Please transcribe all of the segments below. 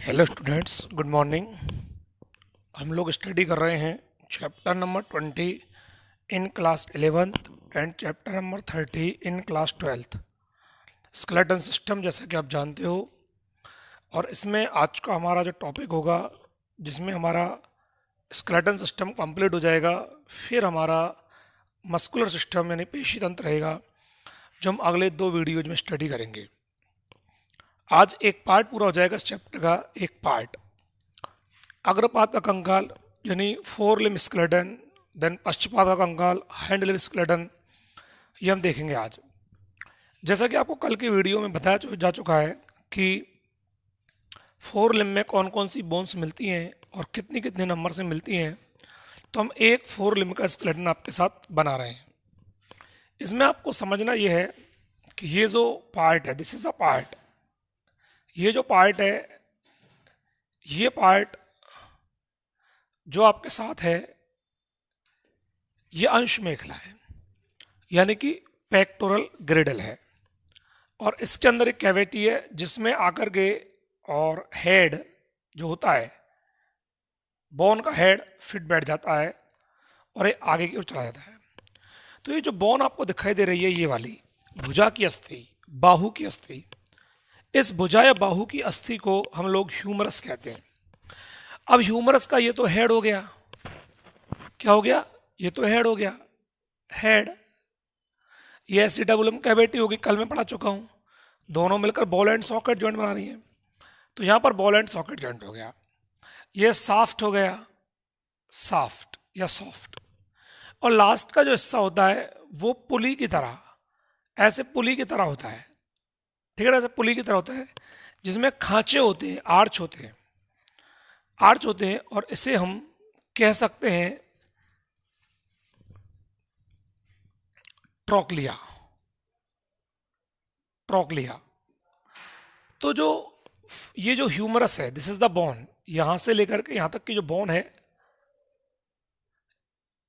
Hello students, good morning. हम लोग study कर रहे हैं chapter number 20 in class 11th and chapter number 30 in class 12th, skeleton system, जैसा कि आप जानते हो। और इसमें आज का हमारा जो टॉपिक होगा, जिसमें हमारा स्केलेटन सिस्टम कंप्लीट हो जाएगा, फिर हमारा मस्कुलर सिस्टम यानी पेशी तंत्र रहेगा, जो हम अगले 2 वीडियोज में स्टडी करेंगे। आज एक पार्ट पूरा हो जाएगा इस चैप्टर का, एक पार्ट अग्रपाद का कंकाल यानी 4 लिम्ब स्केलेटन, देन पश्चपाद का कंकाल हैंड लिम्ब स्केलेटन, ये हम देखेंगे आज। जैसा कि आपको कल की वीडियो में बताया जा चुका है कि 4 लिम्ब में कौन कौन सी बोन्स मिलती हैं और कितनी कितने नंबर से मिलती हैं, तो हम एक 4 लिम्ब का स्केलेटन आपके साथ बना रहे हैं। इसमें आपको समझना ये है कि ये जो पार्ट है, दिस इज द पार्ट, ये जो पार्ट है, ये पार्ट जो आपके साथ है, ये अंश मेखला है यानी कि पेक्टोरल ग्रेडल है। और इसके अंदर एक कैविटी है जिसमें आकर के और हेड जो होता है, बोन का हेड फिट बैठ जाता है और ये आगे की ओर चला जाता है। तो ये जो बोन आपको दिखाई दे रही है, ये वाली भुजा की अस्थि, बाहु की अस्थि, इस भुजा या बाहु की अस्थि को हम लोग ह्यूमरस कहते हैं। अब ह्यूमरस का ये तो हेड हो गया, क्या हो गया, ये तो हेड हो गया, हेड। ये एसिटाबुलम कैविटी होगी, कल मैं पढ़ा चुका हूं, दोनों मिलकर बॉल एंड सॉकेट जॉइंट बना रही है। तो यहां पर बॉल एंड सॉकेट जॉइंट हो गया। ये साफ्ट हो गया, साफ्ट या सॉफ्ट। और लास्ट का जो हिस्सा होता है वो पुली की तरह, ऐसे पुली की तरह होता है, ठीक है ना, ऐसे पुली की तरह होता है जिसमें खांचे होते हैं, आर्च होते हैं, आर्च होते हैं। और इसे हम कह सकते हैं ट्रोक्लिया, ट्रोक्लिया। तो जो ये जो ह्यूमरस है, दिस इज द बोन, यहां से लेकर के यहां तक की जो बोन है,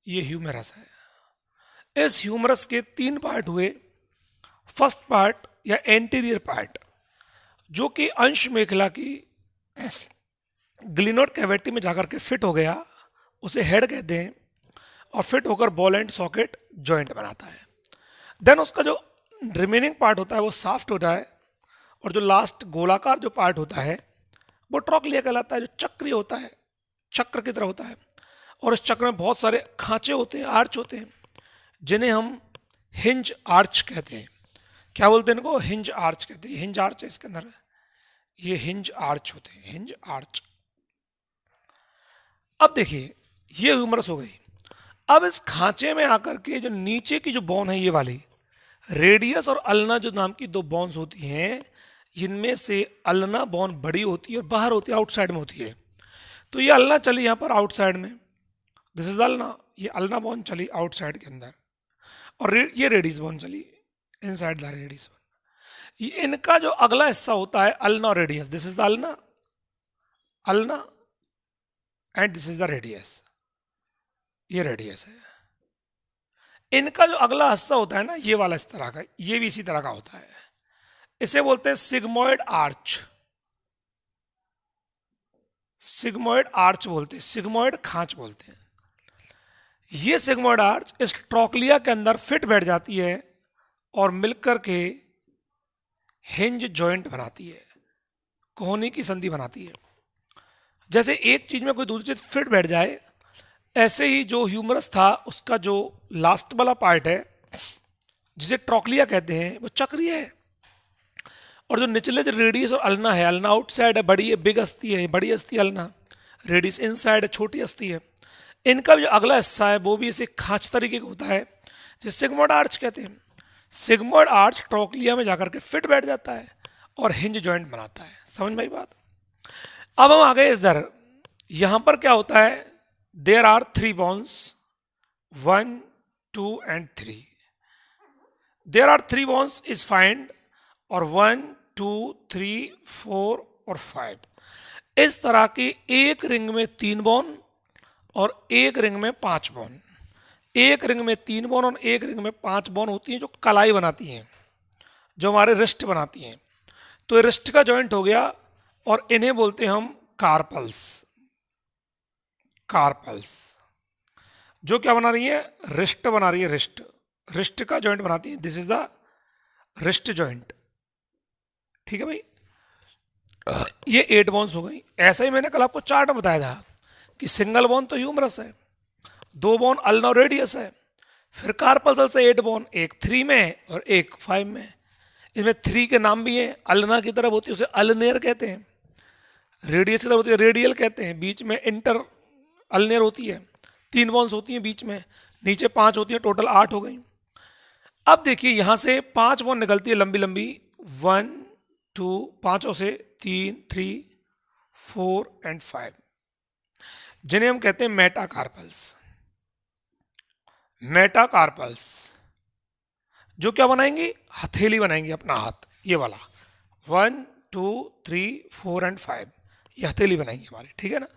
ये ह्यूमरस है। इस ह्यूमरस के 3 पार्ट हुए। फर्स्ट पार्ट या एंटीरियर पार्ट, जो कि अंश मेखला की ग्लिनोड कैविटी में जाकर के फिट हो गया, उसे हेड कहते हैं। और फिट होकर बॉल एंड सॉकेट जॉइंट बनाता है। देन उसका जो रिमेनिंग पार्ट होता है वो साफ्ट होता है। और जो लास्ट गोलाकार जो पार्ट होता है वो ट्रोक्लिया कहलाता है, जो चक्रीय होता है, चक्र की तरह होता है। और इस चक्र में बहुत सारे खांचे होते हैं, आर्च होते हैं, जिन्हें हम हिंज आर्च कहते हैं। क्या बोलते हैं इनको? हिंज आर्च कहते हैं। हिंज आर्च है इसके अंदर, ये हिंज आर्च होते हैं, हिंज आर्च। अब देखिए, ये ह्यूमरस हो गई। अब इस खांचे में आकर के जो नीचे की जो बोन है, ये वाली रेडियस और अल्ना जो नाम की 2 बोन्स होती हैं, इनमें से अल्ना बोन बड़ी होती है और बाहर होती है, आउटसाइड में होती है। तो ये अल्ना चली यहाँ पर आउटसाइड में, दिस इज अल्ना, ये अल्ना बोन चली आउटसाइड के अंदर। और ये रेडियस बोन चली इनसाइड द रेडियस बोन। ये इनका जो अगला हिस्सा होता है अल्ना और radius, this is the ulna, ulna and this is the radius, ये रेडियस है। इनका जो अगला हिस्सा होता है ना, ये वाला इस तरह का, ये भी इसी तरह का होता है। इसे बोलते हैं सिग्मोइड आर्च, सिग्मोइड आर्च बोलते हैं, सिग्मोइड खांच बोलते हैं। ये सिग्मोइड आर्च इस ट्रोक्लिया के अंदर फिट बैठ जाती है और मिलकर के हिंज जॉइंट बनाती है, कोहनी की संधि बनाती है। जैसे एक चीज में कोई दूसरी चीज फिट बैठ जाए, ऐसे ही जो ह्यूमरस था उसका जो लास्ट वाला पार्ट है, जिसे ट्रोक्लिया कहते हैं, वो चक्रीय है। और जो निचले जो रेडियस और अल्ना है, अल्ना आउटसाइड है, बड़ी है, बिग अस्थि है, बड़ी अस्थि अल्ना, रेडियस इनसाइड है, छोटी अस्थि है। इनका जो अगला हिस्सा है वो भी इसे खांच तरीके का होता है, जिसे सिग्मोइड आर्च कहते हैं। सिग्मोइड आर्च ट्रोक्लिया में जाकर के फिट बैठ जाता है और हिंज जॉइंट बनाता है। समझ में आई बात? अब हम आ गए इधर, यहां पर क्या होता है, there are 3 bones, 1, 2 and 3। There are 3 bones is find, और 1, 2, 3, 4 और 5। इस तरह की एक रिंग में 3 बोन और एक रिंग में 5 बोन, एक रिंग में 3 बोन और एक रिंग में 5 बोन होती हैं, जो कलाई बनाती हैं, जो हमारे रिस्ट बनाती हैं। तो रिस्ट का जॉइंट हो गया और इन्हें बोलते हैं हम कार्पल्स। कार्पल्स जो क्या बना रही है, रिस्ट बना रही है, रिस्ट, रिस्ट का जॉइंट बनाती है। This is the wrist joint. ठीक है भाई, ये 8 बोन्स हो गई। ऐसा ही मैंने कल आपको चार्ट में बताया था कि सिंगल बोन तो ह्यूमरस है, 2 बोन अल्ना रेडियस है, फिर कार्पल्स से 8 बोन, एक 3 में और एक 5 में। इसमें 3 के नाम भी हैं, अल्ना की तरफ होती है उसे अल्नेर कहते हैं, रेडियस की तरफ होती है रेडियल कहते हैं, बीच में इंटर अल्नेर होती है। 3 बोन्स होती हैं बीच में, नीचे 5 होती है, टोटल 8 हो गई। अब देखिए यहां से 5 बोन निकलती है लंबी लंबी, 1 2, 5 से 3 3 4 एंड 5, जिन्हें हम कहते हैं मेटाकार्पल्स। मेटाकार्पल्स जो क्या बनाएंगे, हथेली बनाएंगे, अपना हाथ ये वाला, 1 2 3 4 एंड 5, ये हथेली बनाएंगे हमारी। ठीक है ना,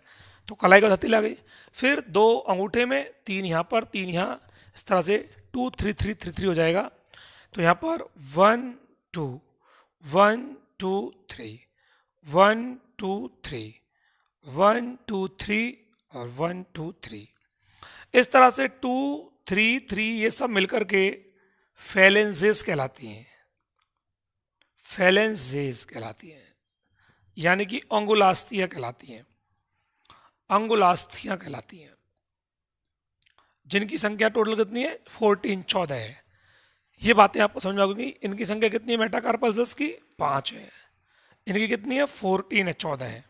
तो कलाई का हथेली आ गई। फिर 2 अंगूठे में, 3 यहाँ पर, 3 यहाँ, इस तरह से 2 3 3 3 3 हो जाएगा। तो यहाँ पर 1 2 1 2 3 1 2 3 1 2 3 और 1 2 3, इस तरह से 2 3 3 ये सब मिलकर के फैलेंजेस कहलाती हैं। फैलेंजेस कहलाती हैं, यानी कि अंगुलास्थियां कहलाती हैं, अंगुलास्थियां कहलाती हैं, जिनकी संख्या टोटल कितनी है, 14 14 है। ये बातें आपको समझ में आ गई। इनकी संख्या कितनी है मेटाकार्पल्स की, 5 है। इनकी कितनी है, 14 है, 14 है।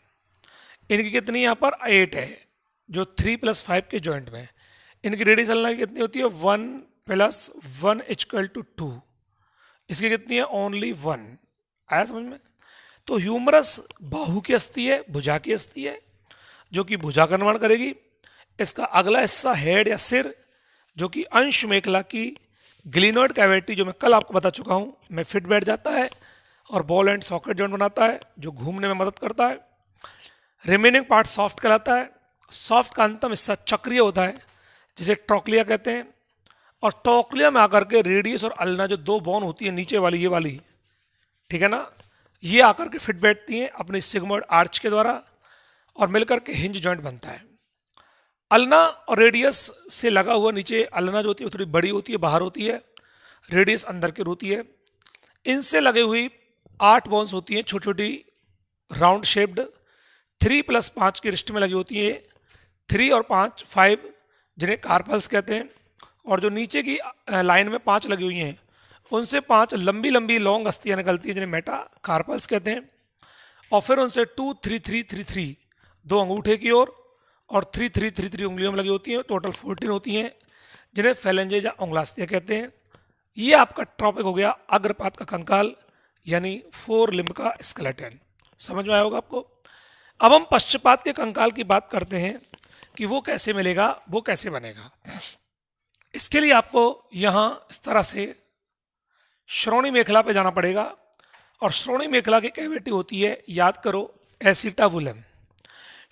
इनकी कितनी यहाँ पर 8 है, जो 3 + 5 के जॉइंट में। इनकी रेडियस अल्ना की कितनी होती है, 1 + 1 = 2। इसकी कितनी है, ओनली 1। आया समझ में। तो ह्यूमरस बाहु की अस्थि है, भुजा की अस्थि है, जो कि भुजा का निर्माण करेगी। इसका अगला हिस्सा हेड या सिर, जो कि अंश मेखला की ग्लिनोइड कैविटी, जो मैं कल आपको बता चुका हूं, में फिट बैठ जाता है और बॉल एंड सॉकेट जॉइंट बनाता है, जो घूमने में मदद करता है। रिमेनिंग पार्ट सॉफ्ट कहलाता है। सॉफ्ट का अंतिम हिस्सा चक्रीय होता है, जिसे ट्रोक्लिया कहते हैं। और ट्रोक्लिया में आकर के रेडियस और अल्ना, जो 2 बोन होती है नीचे वाली, ये वाली, ठीक है ना, ये आकर के फिट बैठती हैं अपनी सिग्मोइड आर्च के द्वारा और मिलकर के हिंज जॉइंट बनता है। अल्ना और रेडियस से लगा हुआ नीचे, अल्ना जो होती है थोड़ी बड़ी होती है, बाहर होती है, रेडियस अंदर की होती है। इनसे लगे हुई 8 बोन्स होती हैं, छोटी छोटी राउंड शेप्ड, 3 + 5 की रिस्ट में लगी होती है, 3 और 5 5, जिन्हें कार्पल्स कहते हैं। और जो नीचे की लाइन में 5 लगी हुई हैं, उनसे 5 लंबी लंबी लॉन्ग अस्थियां निकलती हैं, जिन्हें मेटा कार्पल्स कहते हैं। और फिर उनसे 2 3 3 3 3, 2 अंगूठे की ओर और 3 3 3 3 उंगलियों में लगी होती हैं, टोटल 14 होती हैं, जिन्हें फैलेंजेज या अंगुलास्थियां कहते हैं। ये आपका टॉपिक हो गया अग्रपात का कंकाल, यानी 4 लिम्ब का स्केलेटन। समझ में आया होगा आपको। अब हम पश्चपात के कंकाल की बात करते हैं कि वो कैसे मिलेगा, वो कैसे बनेगा। इसके लिए आपको यहां इस तरह से श्रोणी मेखला पे जाना पड़ेगा। और श्रोणी मेखला की कैविटी होती है, याद करो, एसिटाबुलम।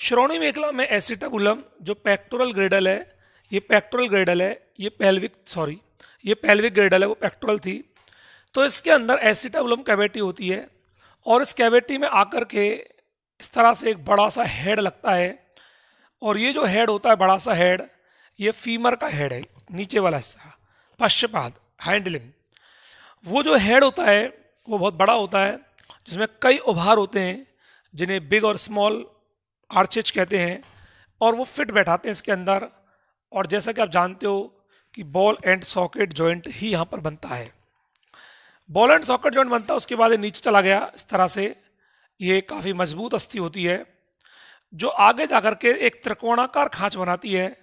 श्रोणी मेखला में एसिटाबुलम, जो पेक्टोरल ग्रेडल है, ये पेक्टोरल ग्रेडल है, ये पेल्विक ग्रेडल है, वो पेक्टोरल थी। तो इसके अंदर एसिटाबुलम कैविटी होती है और इस कैविटी में आकर के इस तरह से एक बड़ा सा हेड लगता है। और ये जो हेड होता है, बड़ा सा हेड, ये फीमर का हेड है, नीचे वाला हिस्सा, पश्चपाद, हाइंड लिम्ब। वो जो हेड होता है वो बहुत बड़ा होता है, जिसमें कई उभार होते हैं, जिन्हें बिग और स्मॉल आर्चेज कहते हैं, और वो फिट बैठाते हैं इसके अंदर। और जैसा कि आप जानते हो कि बॉल एंड सॉकेट जॉइंट ही यहाँ पर बनता है। बॉल एंड सॉकेट जॉइंट बनता है, उसके बाद ये नीचे चला गया इस तरह से। ये काफ़ी मजबूत अस्थि होती है, जो आगे जाकर के एक त्रिकोणाकार खांच बनाती है,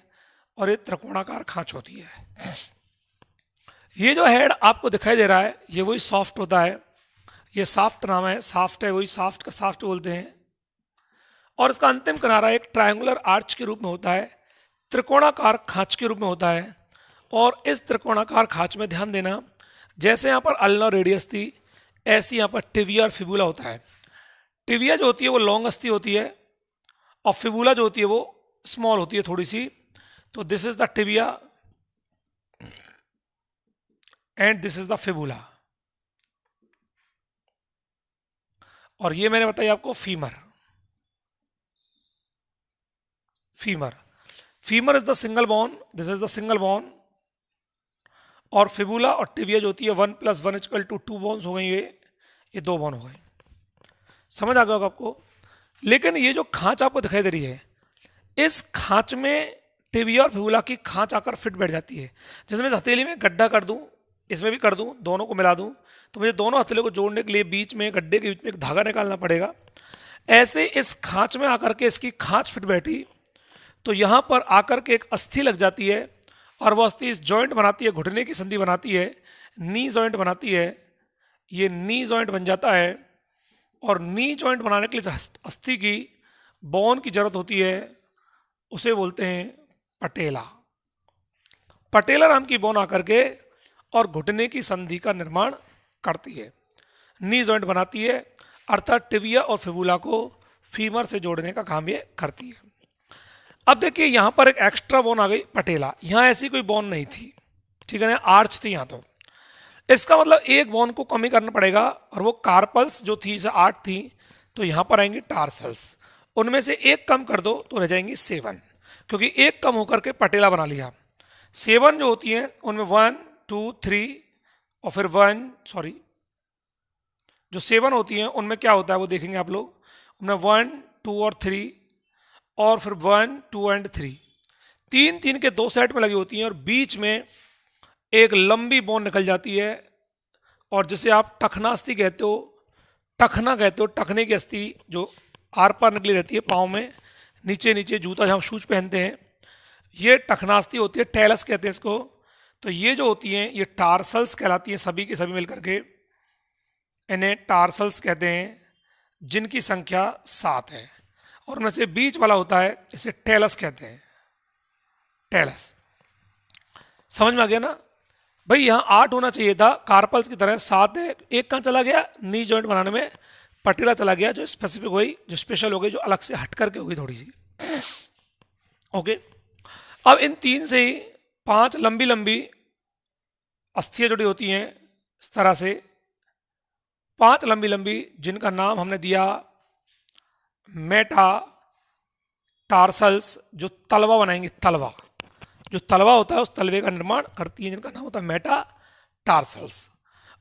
और ये त्रिकोणाकार खांच होती है। ये जो हेड आपको दिखाई दे रहा है, ये वही सॉफ्ट होता है, ये साफ्ट नाम है, साफ्ट है, वही साफ्ट का साफ्ट बोलते हैं। और इसका अंतिम किनारा एक ट्रायंगुलर आर्च के रूप में होता है, त्रिकोणाकार खांच के रूप में होता है। और इस त्रिकोणाकार खांच में ध्यान देना, जैसे यहाँ पर अल्ना रेडियस थी, ऐसी यहाँ पर टिविया और फिबुला होता है। टिविया जो होती है वो लॉन्ग अस्थि होती है, और फिबुला जो होती है वो स्मॉल होती है थोड़ी सी। तो this is the tibia and this is the fibula. और ये मैंने बताया आपको femur. Femur, femur is the single bone, this is the single bone, और फिबुला और टिबिया जो होती है 1 + 1 = 2 बोन्स हो गई, ये 2 बोन हो गए। समझ आ गया होगा आपको। लेकिन ये जो खांच आपको दिखाई दे रही है, इस खांच में टिबिया और फिबुला की खांच आकर फिट बैठ जाती है। जैसे मैं इस हथेली में गड्ढा कर दूं, इसमें भी कर दूं, दोनों को मिला दूं, तो मुझे दोनों हथेलियों को जोड़ने के लिए बीच में, गड्ढे के बीच में एक धागा निकालना पड़ेगा। ऐसे इस खांच में आकर के इसकी खांच फिट बैठी, तो यहां पर आकर के एक अस्थि लग जाती है, और वो अस्थि इस जॉइंट बनाती है, घुटने की संधि बनाती है, नी जॉइंट बनाती है। ये नी जॉइंट बन जाता है, और नी जॉइंट बनाने के लिए अस्थि की बोन की जरूरत होती है, उसे बोलते हैं पटेला। पटेला नाम की बोन आकर के और घुटने की संधि का निर्माण करती है, नी जॉइंट बनाती है, अर्थात टिबिया और फिबुला को फीमर से जोड़ने का काम ये करती है। अब देखिए यहां पर एक एक्स्ट्रा बोन आ गई, पटेला। यहां ऐसी कोई बोन नहीं थी, ठीक है ना, आर्च थी यहां। तो इसका मतलब एक बोन को कम ही करना पड़ेगा, और वो कार्पल्स जो थी 8 थी, तो यहां पर आएंगी टार्सल्स, उनमें से एक कम कर दो तो रह जाएंगी 7, क्योंकि एक कम होकर के पटेला बना लिया। 7 जो होती है उनमें 1 2 3 और फिर 1 जो 7 होती हैं उनमें क्या होता है वो देखेंगे आप लोग। उनमें 1 2 और 3, और फिर 1 2 एंड 3, 3 के 2 सेट में लगी होती हैं, और बीच में एक लंबी बोन निकल जाती है, और जिसे आप टखना अस्थि कहते हो, टखना कहते हो, टखने की अस्थि जो आर पार निकली रहती है पाँव में, नीचे नीचे जूता जहाँ शूज पहनते हैं, ये टखनास्थि होती है, टेलस कहते हैं इसको। तो ये जो होती हैं ये टार्सल्स कहलाती हैं, सभी की सभी मिलकर के इन्हें टार्सल्स कहते हैं, जिनकी संख्या 7 है, और उनमें से बीच वाला होता है इसे टेलस कहते हैं, टेलस। समझ में आ गया ना भाई। यहाँ 8 होना चाहिए था, कार्पल्स की तरह 7 है, एक कहाँ चला गया, नी जॉइंट बनाने में पटेला चला गया, जो स्पेसिफिक हो गई, जो स्पेशल हो गई, जो अलग से हट करके होगी थोड़ी सी। ओके, अब इन 3 से ही 5 लंबी लंबी अस्थियां जुड़ी होती हैं इस तरह से, 5 लंबी लंबी, जिनका नाम हमने दिया मेटा टार्सल्स, जो तलवा बनाएंगे, तलवा, जो तलवा होता है उस तलवे का निर्माण करती है, जिनका नाम होता है मेटा टार्सल्स।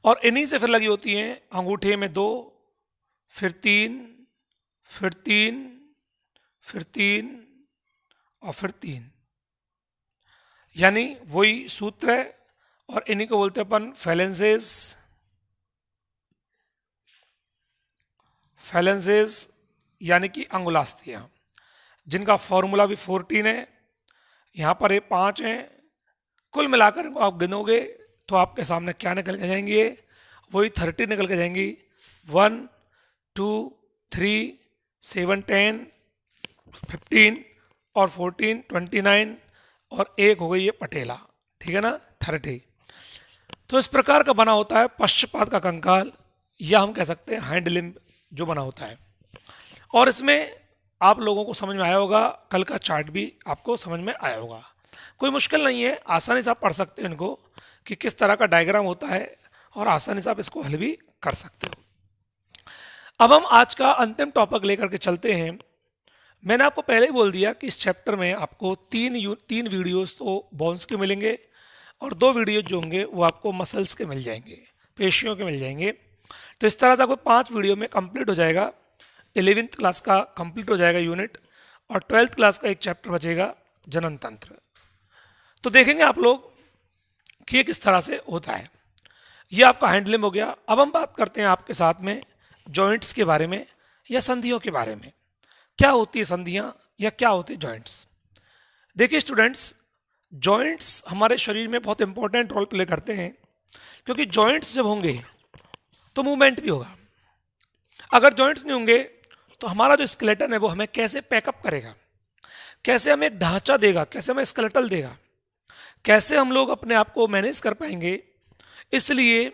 और इन्हीं से फिर लगी होती हैं अंगूठे में 2, फिर 3, फिर 3, फिर 3 और फिर 3, यानी वही सूत्र है, और इन्हीं को बोलते हैं अपन फैलेंसेस। फैलेंसेस यानी कि अंगुलास्थियां, जिनका फॉर्मूला भी 14 है, यहां पर ये 5 हैं, कुल मिलाकर इनको आप गिनोगे तो आपके सामने क्या निकल के जाएंगे, वही 30 निकल के जाएंगी। 1 2 3 7 10 15 और 14 29, और एक हो गई ये पटेला, ठीक है ना, 30। तो इस प्रकार का बना होता है पश्चपाद का कंकाल, या हम कह सकते हैं हैंड लिम्ब जो बना होता है। और इसमें आप लोगों को समझ में आया होगा, कल का चार्ट भी आपको समझ में आया होगा, कोई मुश्किल नहीं है, आसानी से आप पढ़ सकते हैं इनको कि किस तरह का डायग्राम होता है, और आसानी से आप इसको हल भी कर सकते हो। अब हम आज का अंतिम टॉपिक लेकर के चलते हैं। मैंने आपको पहले ही बोल दिया कि इस चैप्टर में आपको 3 वीडियोस तो बोन्स के मिलेंगे, और 2 वीडियोज जो होंगे वो आपको मसल्स के मिल जाएंगे, पेशियों के मिल जाएंगे। तो इस तरह से आपको 5 वीडियो में कंप्लीट हो जाएगा, 11th क्लास का कंप्लीट हो जाएगा यूनिट, और 12th क्लास का एक चैप्टर बचेगा, जनन तंत्र। तो देखेंगे आप लोग कि ये किस तरह से होता है। ये आपका हैंडलिम हो गया। अब हम बात करते हैं आपके साथ में जॉइंट्स के बारे में, या संधियों के बारे में। क्या होती है संधियां, या क्या होते हैं जॉइंट्स। देखिए स्टूडेंट्स, जॉइंट्स हमारे शरीर में बहुत इंपॉर्टेंट रोल प्ले करते हैं, क्योंकि जॉइंट्स जब होंगे तो मूवमेंट भी होगा। अगर जॉइंट्स नहीं होंगे तो हमारा जो स्केलेटन है वो हमें कैसे पैकअप करेगा, कैसे हमें ढांचा देगा, कैसे हमें स्केलेटल देगा, कैसे हम लोग अपने आप को मैनेज कर पाएंगे। इसलिए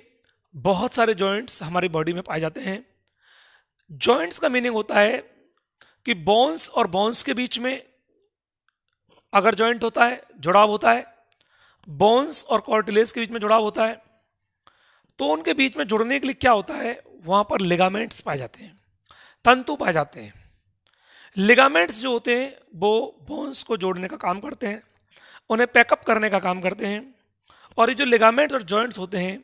बहुत सारे जॉइंट्स हमारी बॉडी में पाए जाते हैं। जॉइंट्स का मीनिंग होता है कि बोन्स और बोन्स के बीच में अगर जॉइंट होता है, जुड़ाव होता है, बोन्स और कार्टिलेज के बीच में जुड़ाव होता है, तो उनके बीच में जुड़ने के लिए क्या होता है, वहां पर लिगामेंट्स पाए जाते हैं, तंतु पाए जाते हैं। लिगामेंट्स जो होते हैं वो बोन्स को जोड़ने का काम करते हैं, उन्हें पैकअप करने का काम करते हैं। और ये जो लिगामेंट्स और जॉइंट्स होते हैं,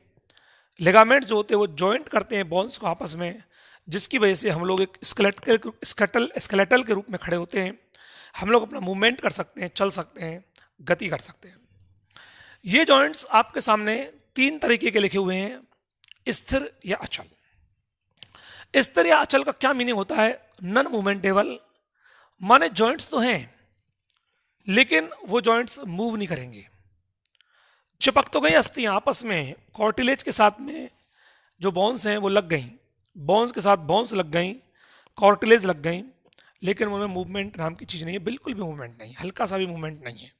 लिगामेंट्स जो होते हैं वो जॉइंट करते हैं बोन्स को आपस में, जिसकी वजह से हम लोग एक स्केलेटल के रूप में खड़े होते हैं। हम लोग अपना मूवमेंट कर सकते हैं, चल सकते हैं, गति कर सकते हैं। ये जॉइंट्स आपके सामने 3 तरीके के लिखे हुए हैं, स्थिर या अचल। स्थिर या अचल का क्या मीनिंग होता है? नॉन मूवमेंटेबल, माने जॉइंट्स तो हैं लेकिन वो जॉइंट्स मूव नहीं करेंगे। चिपक तो गई अस्थियां आपस में, कॉर्टिलेज के साथ में जो बोन्स हैं वो लग गई, बोन्स के साथ बोन्स लग गई, कॉर्टिलेज लग गई, लेकिन उनमें मूवमेंट नाम की चीज़ नहीं है, बिल्कुल भी मूवमेंट नहीं, हल्का सा भी मूवमेंट नहीं है।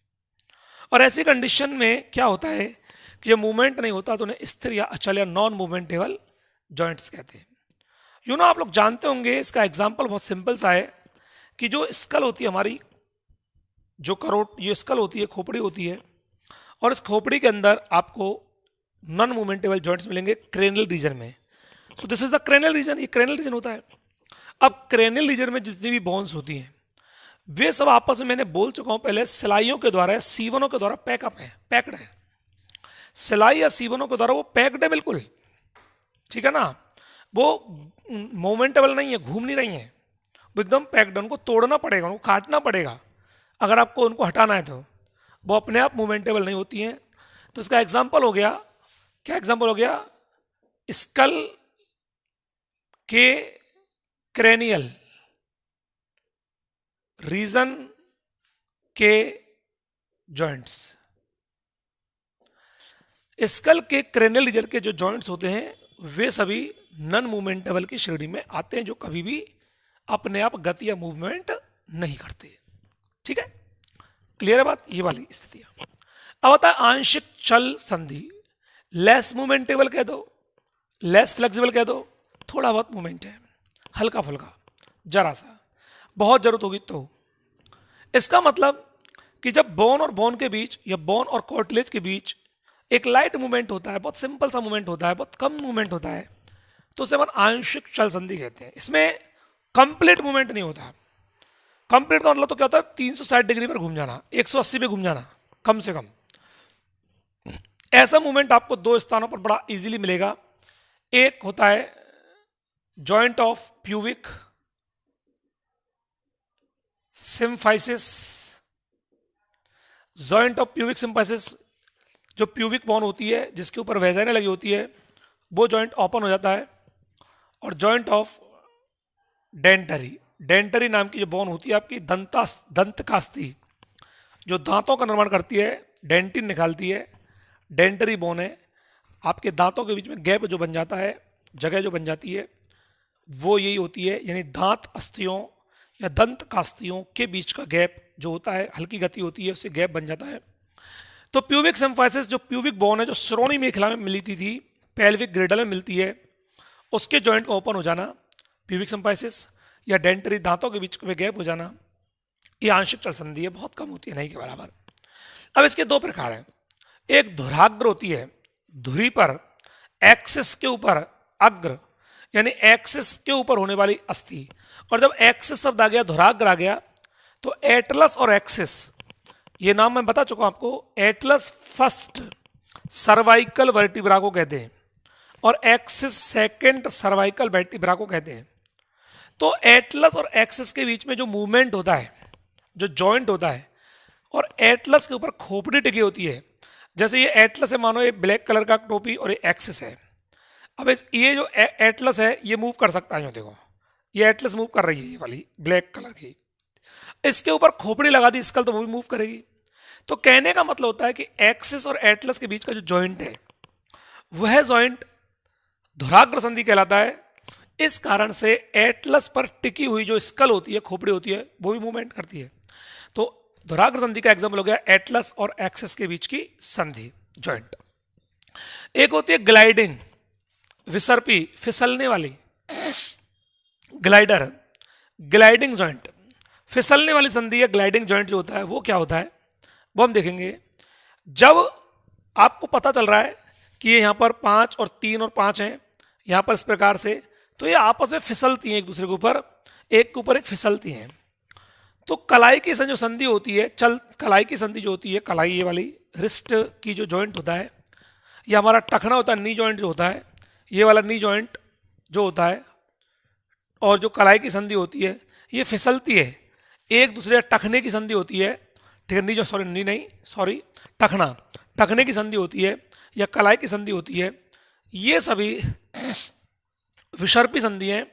और ऐसी कंडीशन में क्या होता है कि जब मूवमेंट नहीं होता तो उन्हें स्थिर या अचल या नॉन मूवमेंटेबल जॉइंट्स कहते हैं। आप लोग जानते होंगे, इसका एग्जाम्पल बहुत सिंपल सा है कि जो स्कल होती है हमारी, जो ये स्कल होती है, खोपड़ी होती है, और इस खोपड़ी के अंदर आपको नॉन मूवमेंटेबल जॉइंट्स मिलेंगे क्रेनियल रीजन में। So this is the cranial region, ये क्रेनियल रीजन होता है। अब क्रेनियल रीजन में जितनी भी बोन्स होती हैं वे सब आपस में, मैंने बोल चुका हूं पहले, सिलाइयों के द्वारा, सीवनों के द्वारा पैक्ड है। सिलाई या सीवनों के द्वारा वो पैक्ड है बिल्कुल, ठीक है ना। वो मूवमेंटेबल नहीं है, घूम नहीं रही है, वो एकदम पैक्ड है। उनको तोड़ना पड़ेगा, उनको काटना पड़ेगा अगर आपको उनको हटाना है, तो वो अपने आप मूवमेंटेबल नहीं होती हैं। तो इसका एग्जाम्पल हो गया, क्या एग्जाम्पल हो गया? स्कल के क्रेनियल रीजन के जॉइंट्स। स्कल के क्रेनियल रीजन के जो जॉइंट्स होते हैं वे सभी नॉन मूवमेंटेबल की श्रेणी में आते हैं, जो कभी भी अपने आप गति या मूवमेंट नहीं करते। ठीक है, क्लियर है बात? ये वाली स्थितियां। अब आता है आंशिक चल संधि। लेस मूवमेंटेबल कह दो, लेस फ्लेक्सिबल कह दो, थोड़ा बहुत मूवमेंट है, हल्का फुल्का, जरा सा, बहुत जरूरत होगी तो। इसका मतलब कि जब बोन और बोन के बीच या बोन और कार्टिलेज के बीच एक लाइट मूवमेंट होता है, बहुत सिंपल सा मूवमेंट होता है, बहुत कम मूवमेंट होता है, तो उसे अपन आंशिक चल संधि कहते हैं। इसमें कंप्लीट मूवमेंट नहीं होता। कंप्लीट का मतलब तो क्या होता है? 360 डिग्री पर घूम जाना, 180 पे घूम जाना कम से कम। ऐसा मूवमेंट आपको 2 स्थानों पर बड़ा इजीली मिलेगा। एक होता है joint of pubic symphysis. Joint of pubic symphysis, जो प्यूबिक बोन होती है जिसके ऊपर वेजाइना लगी होती है, वो जॉइंट ओपन हो जाता है। और जॉइंट ऑफ डेंटरी, डेंटरी नाम की जो बोन होती है आपकी दंत कास्ती, जो दांतों का निर्माण करती है, डेंटिन निकालती है, डेंटरी बोन है। आपके दांतों के बीच में गैप जो बन जाता है, जगह जो बन जाती है, वो यही होती है, यानी दांत अस्थियों या दंत कास्तियों के बीच का गैप जो होता है, हल्की गति होती है, उससे गैप बन जाता है। तो प्यूबिक सिम्फाइसिस, जो प्यूबिक बोन है, जो श्रोणी मेखला में मिलती थी, पेल्विक ग्रेडल में मिलती है, उसके जॉइंट का ओपन हो जाना प्यूबिक सिम्फाइसिस, या डेंटरी दांतों के बीच में गैप हो जाना, ये आंशिक चल संधि है, बहुत कम होती है, नहीं के बराबर। अब इसके 2 प्रकार हैं। एक धुराग्र होती है, धुरी पर एक्सिस के ऊपर अग्र, यानी एक्सिस के ऊपर होने वाली अस्थि। और जब एक्सिस शब्द आ गया, धुराग्र आ गया, तो एटलस और एक्सिस, ये नाम मैं बता चुका हूं आपको। एटलस फर्स्ट सर्वाइकल वर्टिब्रा को कहते हैं और एक्सिस सेकंड सर्वाइकल वर्टिब्रा को कहते हैं। तो एटलस और एक्सिस के बीच में जो मूवमेंट होता है, जो जॉइंट होता है, और एटलस के ऊपर खोपड़ी टिकी होती है। जैसे ये एटलस है, मानो ये ब्लैक कलर का टोपी, और ये एक्सिस है। अब ये जो एटलस है ये मूव कर सकता है, देखो ये एटलस मूव कर रही है, ये वाली ब्लैक कलर की। इसके ऊपर खोपड़ी लगा दी स्कल, तो वो भी मूव करेगी। तो कहने का मतलब होता है कि एक्सिस और एटलस के बीच का जो जॉइंट है, वह जॉइंट धुराग्र संधि कहलाता है। इस कारण से एटलस पर टिकी हुई जो स्कल होती है, खोपड़ी होती है, वो भी मूवमेंट करती है। तो धुराग्र संधि का एग्जाम्पल हो गया एटलस और एक्सिस के बीच की संधि, जॉइंट। एक होती है ग्लाइडिंग, विसर्पी, फिसलने वाली, ग्लाइडर, ग्लाइडिंग जॉइंट। फिसलने वाली संधि या ग्लाइडिंग जॉइंट जो होता है वो क्या होता है, वो हम देखेंगे। जब आपको पता चल रहा है कि ये यहां पर 5 और 3 और 5 हैं, यहां पर इस प्रकार से, तो ये आपस में फिसलती हैं, एक दूसरे के ऊपर, एक के ऊपर एक फिसलती हैं। तो कलाई की जो संधि होती है, कलाई की संधि जो होती है, कलाई ये वाली रिस्ट की जो जॉइंट होता है, या हमारा टखना होता है, नी जॉइंट जो होता है, ये वाला नी जॉइंट जो होता है, और जो कलाई की संधि होती है, ये फिसलती है एक दूसरे, टखने की संधि होती है, ठीक है, नी जो सॉरी नी नहीं सॉरी टखने की संधि होती है या कलाई की संधि होती है, ये सभी विसर्पी संधि हैं,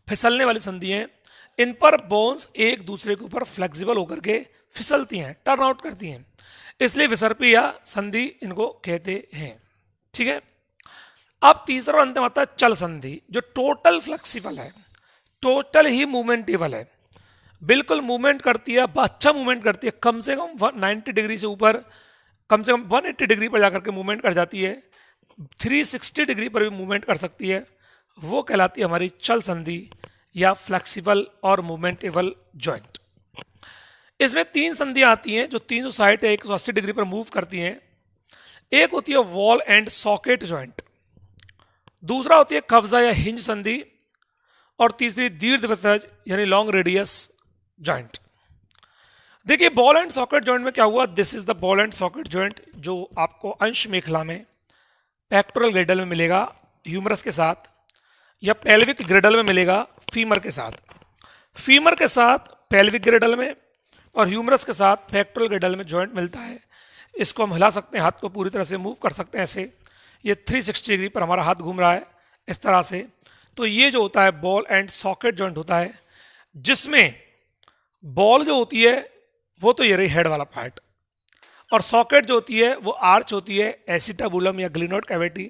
फिसलने वाली संधि हैं। इन पर बोन्स एक दूसरे के ऊपर फ्लेक्सिबल होकर के फिसलती हैं, टर्न आउट करती हैं, इसलिए विसर्पी या संधि इनको कहते हैं। ठीक है, अब तीसरा और अंतिम आता है चल संधि, जो टोटल फ्लेक्सिबल है, टोटल ही मूवमेंटेबल है, बिल्कुल मूवमेंट करती है, अच्छा मूवमेंट करती है, कम से कम 90 डिग्री से ऊपर, कम से कम 180 डिग्री पर जाकर के मूवमेंट कर जाती है, 360 डिग्री पर भी मूवमेंट कर सकती है, वो कहलाती है हमारी चल संधि या फ्लेक्सिबल और मूवमेंटेबल जॉइंट। इसमें 3 संधियां आती हैं जो 360 या 180 डिग्री पर मूव करती हैं। एक होती है वॉल एंड सॉकेट जॉइंट, दूसरा होती है कब्जा या हिंज संधि, और तीसरी दीर्घवृत्तज यानी लॉन्ग रेडियस जॉइंट। देखिए बॉल एंड सॉकेट जॉइंट में क्या हुआ, this is the ball and socket joint, जो आपको अंश मेखला में पेक्टोरल ग्रेडल में मिलेगा ह्यूमरस के साथ, या पेल्विक ग्रेडल में मिलेगा फीमर के साथ। फीमर के साथ पेल्विक ग्रेडल में और ह्यूमरस के साथ पेक्टोरल ग्रेडल में जॉइंट मिलता है। इसको हम हिला सकते हैं, हाथ को पूरी तरह से मूव कर सकते हैं ऐसे, ये 360 डिग्री पर हमारा हाथ घूम रहा है इस तरह से। तो ये जो होता है बॉल एंड सॉकेट जॉइंट होता है, जिसमें बॉल जो होती है वो तो ये रही हेड वाला पार्ट, और सॉकेट जो होती है वो आर्च होती है, एसिटाबुलम या ग्लिनोइड कैविटी,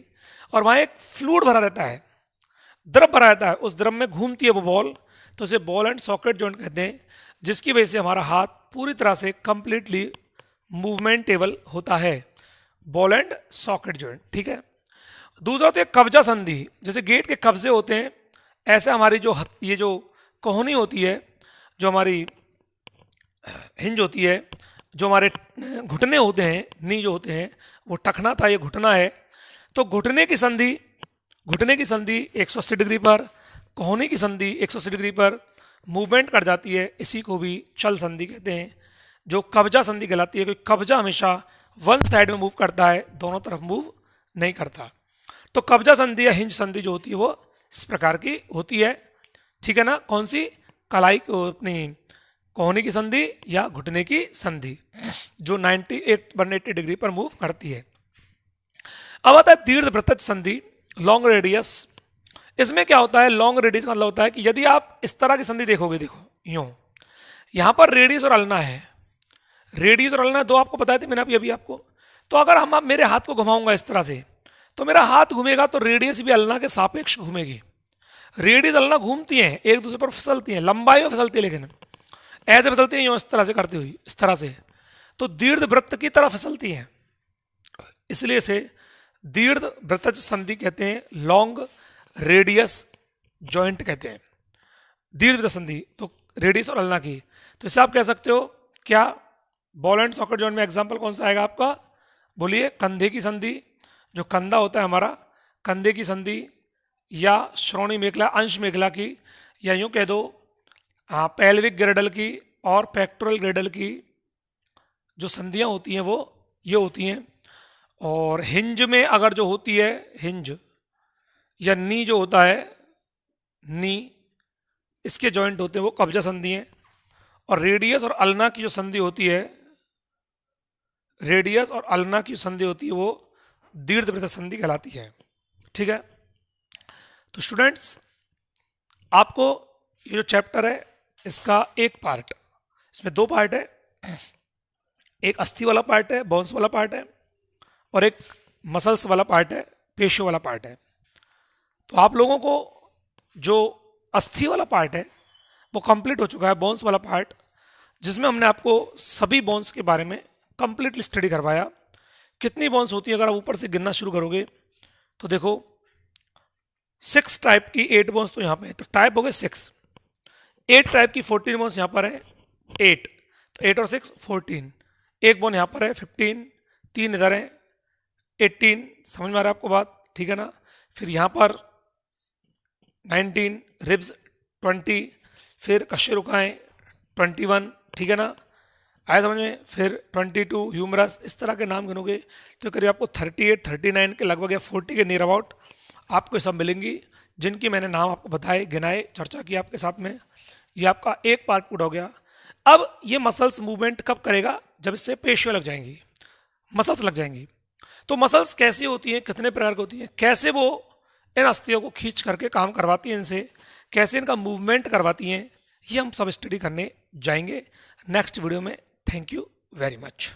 और वहाँ एक फ्लूइड भरा रहता है, द्रव भरा रहता है, उस द्रव में घूमती है वो बॉल, तो उसे बॉल एंड सॉकेट जॉइंट कहते हैं, जिसकी वजह से हमारा हाथ पूरी तरह से कंप्लीटली मूवमेंटेबल होता है, बॉल एंड सॉकेट जॉइंट। ठीक है, दूसरा होता है कब्जा संधि, जैसे गेट के कब्जे होते हैं, ऐसे हमारी जो ये जो कोहनी होती है, जो हमारी हिंज होती है, जो हमारे घुटने होते हैं, नी जो होते हैं, वो टखना था, ये घुटना है, तो घुटने की संधि 180 डिग्री पर, कोहनी की संधि 180 डिग्री पर मूवमेंट कर जाती है, इसी को भी चल संधि कहते हैं। जो कब्जा संधि कहलाती है, क्योंकि कब्जा हमेशा वन साइड में मूव करता है, दोनों तरफ मूव नहीं करता। तो कब्जा संधि या हिंज संधि जो होती है वो इस प्रकार की होती है। ठीक है ना, कौन सी, कलाई अपनी कोहनी की संधि या घुटने की संधि, जो 180 डिग्री पर मूव करती है। अब आता है दीर्घवृत्तज संधि, लॉन्ग रेडियस। इसमें क्या होता है, लॉन्ग रेडियस का मतलब होता है कि यदि आप इस तरह की संधि देखोगे, देखो यूं, यहां पर रेडियस और अल्ना है, रेडियस और अल्ना दो आपको बताए थे मैंने अभी आपको। तो अगर हम आप मेरे हाथ को घुमाऊंगा इस तरह से, तो मेरा हाथ घूमेगा तो रेडियस भी अल्ना के सापेक्ष घूमेगी। रेडियस अल्ना घूमती हैं, एक दूसरे पर फिसलती हैं, लंबाई में फिसलती है, लेकिन ऐसे फिसलती हैं यूं इस तरह से करती हुई, इस तरह से, तो दीर्घवृत्त की तरह फिसलती हैं, इसलिए इसे दीर्घवृत्तज संधि कहते हैं, लॉन्ग रेडियस जॉइंट कहते हैं। दीर्घवृत्त संधि तो रेडियस और अल्ना की, तो इससे आप कह सकते हो क्या, बॉल एंड सॉकेट जॉइंट में एग्जांपल कौन सा आएगा आपका, बोलिए, कंधे की संधि, जो कंधा होता है हमारा, कंधे की संधि, या श्रोणी मेखला, अंश मेखला की, या यूं कह दो हाँ पेल्विक ग्रेडल की और पेक्टोरल ग्रेडल की जो संधियां होती हैं वो ये होती हैं। और हिंज में अगर जो होती है, हिंज या नी जो होता है, नी, इसके जॉइंट होते हैं वो कब्जा संधि हैं। और रेडियस और अल्ना की जो संधि होती है, रेडियस और अल्ना की संधि होती है वो दीर्घवृत्त संधि कहलाती है। ठीक है, तो स्टूडेंट्स आपको ये जो चैप्टर है इसका एक पार्ट, इसमें 2 पार्ट है, एक अस्थि वाला पार्ट है, बोन्स वाला पार्ट है, और एक मसल्स वाला पार्ट है, पेशियों वाला पार्ट है। तो आप लोगों को जो अस्थि वाला पार्ट है वो कंप्लीट हो चुका है, बोन्स वाला पार्ट, जिसमें हमने आपको सभी बोन्स के बारे में कंप्लीटली स्टडी करवाया। कितनी बोन्स होती है अगर आप ऊपर से गिनना शुरू करोगे तो देखो 6 टाइप की 8 बोन्स तो यहाँ पे है, तो टाइप हो गए 6, 8 टाइप की 14 बोन्स यहाँ पर है, 8, तो 8 और 6 14, एक बोन यहाँ पर है 15, 3 इधर है 18, समझ में आ रहा है आपको बात, ठीक है ना। फिर यहाँ पर 19, रिब्स 20, फिर कशेरुकाएँ 21, ठीक है ना, आए समझ में। फिर 22 ह्यूमरस, इस तरह के नाम गिनोगे तो करीब आपको 38 39 के लगभग या 40 के नियर अबाउट आपको सब मिलेंगी, जिनकी मैंने नाम आपको बताए, गिनाए, चर्चा की आपके साथ में। ये आपका एक पार्ट पूरा हो गया। अब ये मसल्स मूवमेंट कब करेगा, जब इससे पेशियां लग जाएंगी, मसल्स लग जाएंगी। तो मसल्स कैसी होती हैं, कितने प्रकार की होती हैं, कैसे वो इन अस्थियों को खींच करके काम करवाती हैं, इनसे कैसे इनका मूवमेंट करवाती हैं, ये हम सब स्टडी करने जाएंगे नेक्स्ट वीडियो में। Thank you very much.